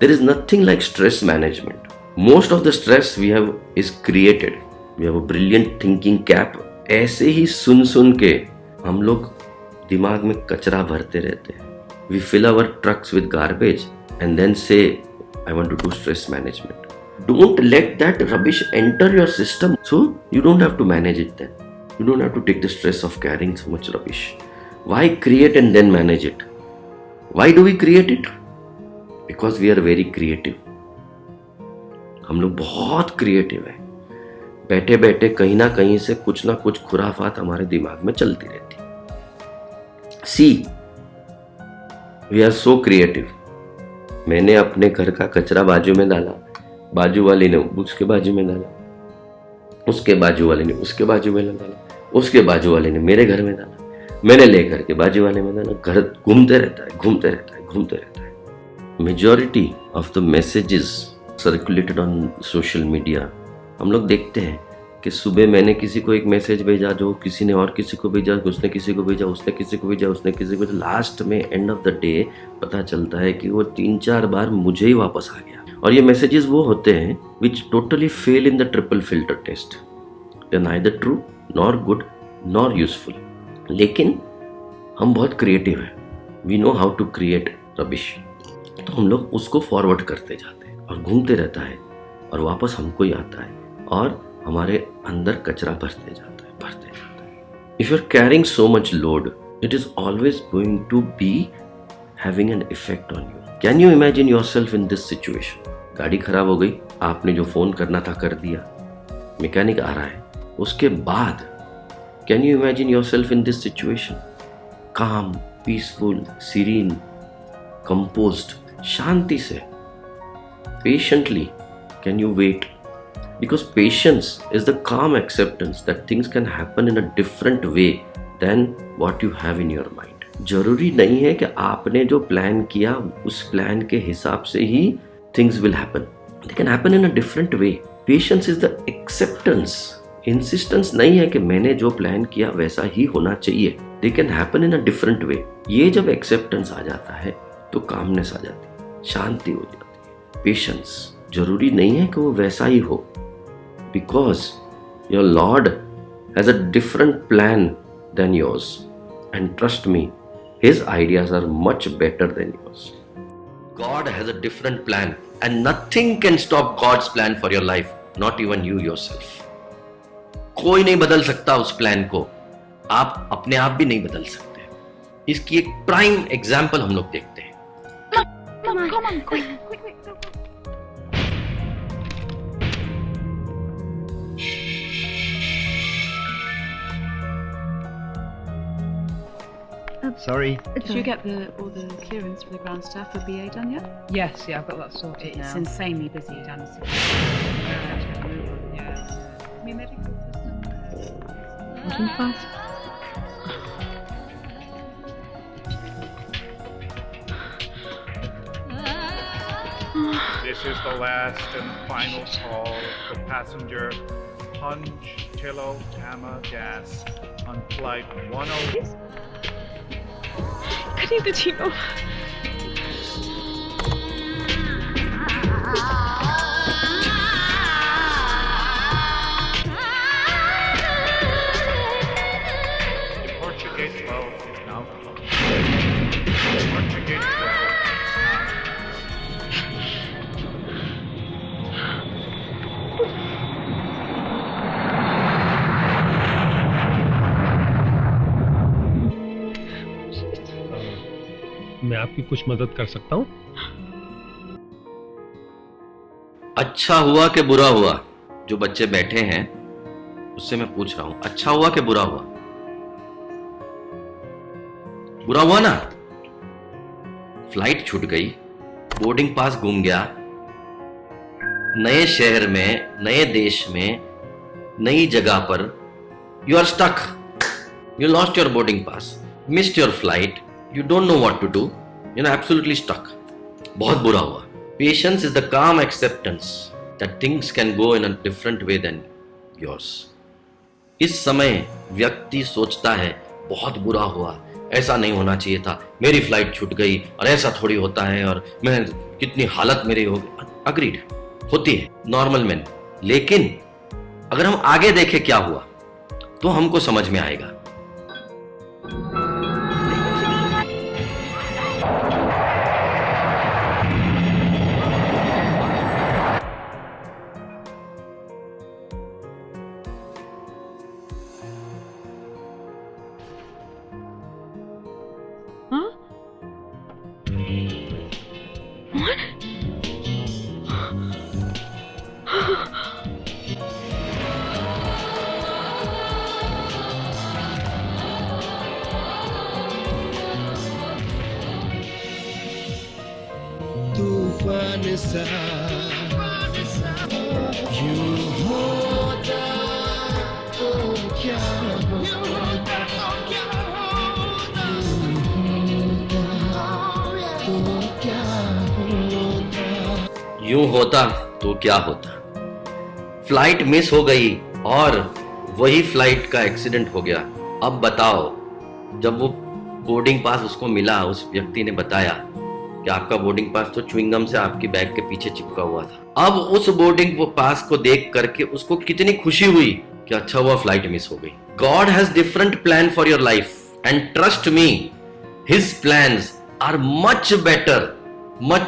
There is nothing like stress management. Most of the stress we have is created. We have a brilliant thinking cap. ऐसे ही सुन सुन के हम लोग दिमाग में कचरा भरते रहते हैं. We fill our trucks with garbage and then say, I want to do stress management. Don't let that rubbish enter your system. So you don't have to manage it then. You don't have to take the stress of carrying so much rubbish. Why create and then manage it? Why do we create it? Because we are very creative. हम लोग बहुत creative हैं. बैठे बैठे कहीं ना कहीं से कुछ ना कुछ खुराफात हमारे दिमाग में चलती रहती. See, we are so creative. मैंने अपने घर का कचरा बाजू में डाला, बाजू वाले ने उसके बाजू में डाला, उसके बाजू वाले ने उसके बाजू में डाला, उसके बाजू वाले ने मेरे घर में डाला, मैंने लेकर के बाजू वाले में डाला. घर घूमते रहता है, घूमते रहता है, घूमते रहता है. Majority of the messages circulated on social media, हम लोग देखते हैं कि सुबह मैंने किसी को एक मैसेज भेजा, जो किसी ने और किसी को भेजा, उसने किसी को भेजा, उसने किसी को भेजा, उसने किसी को भेजा. लास्ट में एंड ऑफ द डे पता चलता है कि वो 3-4 बार मुझे ही वापस आ गया. और ये मैसेजेस वो होते हैं which totally fail in the triple filter test. They are neither true nor good nor useful. लेकिन हम बहुत क्रिएटिव हैं. We know how to create rubbish. तो हम लोग उसको फॉरवर्ड करते जाते हैं और घूमते रहता है और वापस हमको ही आता है और हमारे अंदर कचरा भरते जाता है, भरते जाता है. If you are carrying so much load, it is always going to be having an effect on you. Can you imagine yourself in this situation? गाड़ी खराब हो गई, आपने जो फोन करना था कर दिया, मैकेनिक आ रहा है. उसके बाद can you imagine yourself in this situation? Calm, peaceful, serene, composed, शांति से, patiently can you wait? Because patience is the calm acceptance that things can happen in a different way than what you have in your mind. जरूरी नहीं है कि आपने जो plan किया उस प्लान के हिसाब से ही things will happen. They can happen in a different way. Patience is the acceptance. Insistence नहीं है कि मैंने जो प्लान किया वैसा ही होना चाहिए. They can happen in a different way. ये जब acceptance आ जाता है तो calmness आ जाती है, शांति हो जाती है. Patience जरूरी नहीं है कि वो वैसा ही हो. Because your Lord has a different plan than yours. And trust me, His ideas are much better than yours. God has a different plan and nothing can stop God's plan for your life, not even you yourself. कोई नहीं बदल सकता उस plan को. आप अपने आप भी नहीं बदल सकते. इसकी एक प्राइम एग्जाम्पल हम लोग देखते हैं. Come on, quick. Sorry. Did you get all the clearance for the ground staff for BA done yet? Yes, yeah, I've got that sorted It's now. insanely busy down the Yeah. Me medical system. Working fast. This is the last and final call for passenger Punj Tilo Tama Gas on flight 10. I need the Tino. Departure gate 12 is now closed. Departure gate 12 is now मैं आपकी कुछ मदद कर सकता हूँ? अच्छा हुआ कि बुरा हुआ? जो बच्चे बैठे हैं उससे मैं पूछ रहा हूं, अच्छा हुआ कि बुरा हुआ? बुरा हुआ ना. फ्लाइट छूट गई, बोर्डिंग पास गुम गया, नए शहर में, नए देश में, नई जगह पर you are stuck. You lost your boarding pass, missed your flight, you don't know what to do, you're absolutely stuck. बहुत बुरा हुआ. Patience is the calm acceptance that things can go in a different way than yours. इस समय व्यक्ति सोचता है बहुत बुरा हुआ, ऐसा नहीं होना चाहिए था, मेरी फ्लाइट छूट गई और ऐसा थोड़ी होता है और मैं कितनी हालत मेरी हो गई। अग्रीड, होती है, नॉर्मल मैन। लेकिन अगर हम आगे देखें क्या हुआ तो हमको समझ में आएगा। Huh? तूफान सा यूं होता तो क्या होता, यूं होता तो क्या होता। फ्लाइट मिस हो गई और वही फ्लाइट का एक्सीडेंट हो गया। अब बताओ, जब वो बोर्डिंग पास उसको मिला, उस व्यक्ति ने बताया कि आपका बोर्डिंग पास तो च्युइंगम से आपकी बैग के पीछे चिपका हुआ था। अब उस बोर्डिंग वो पास को देख करके उसको कितनी खुशी हुई कि अच्छा हुआ फ्लाइट मिस हो गई। God has different plan for your life and trust me, his plans are much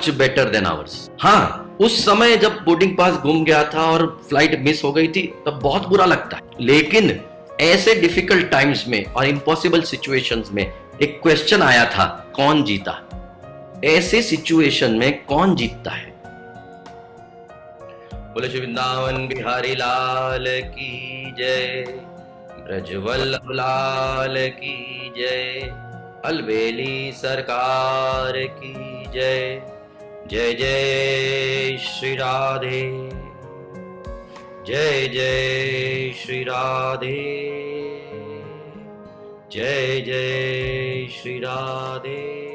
better than ours. हाँ, उस समय जब बोर्डिंग पास गुम गया था और फ्लाइट मिस हो गई थी तब बहुत बुरा लगता है, लेकिन ऐसे डिफिकल्ट टाइम्स में और इम्पॉसिबल सिचुएशंस में एक क्वेश्चन आया था, कौन जीता। ऐसे सिचुएशन में कौन जीतता है। बोले श्री वृंदावन बिहारी लाल की जय, ब्रजवल्लभ लाल की जय, अलबेली सरकार की जय। जय जय श्री राधे, जय जय श्री राधे, जय जय श्री राधे।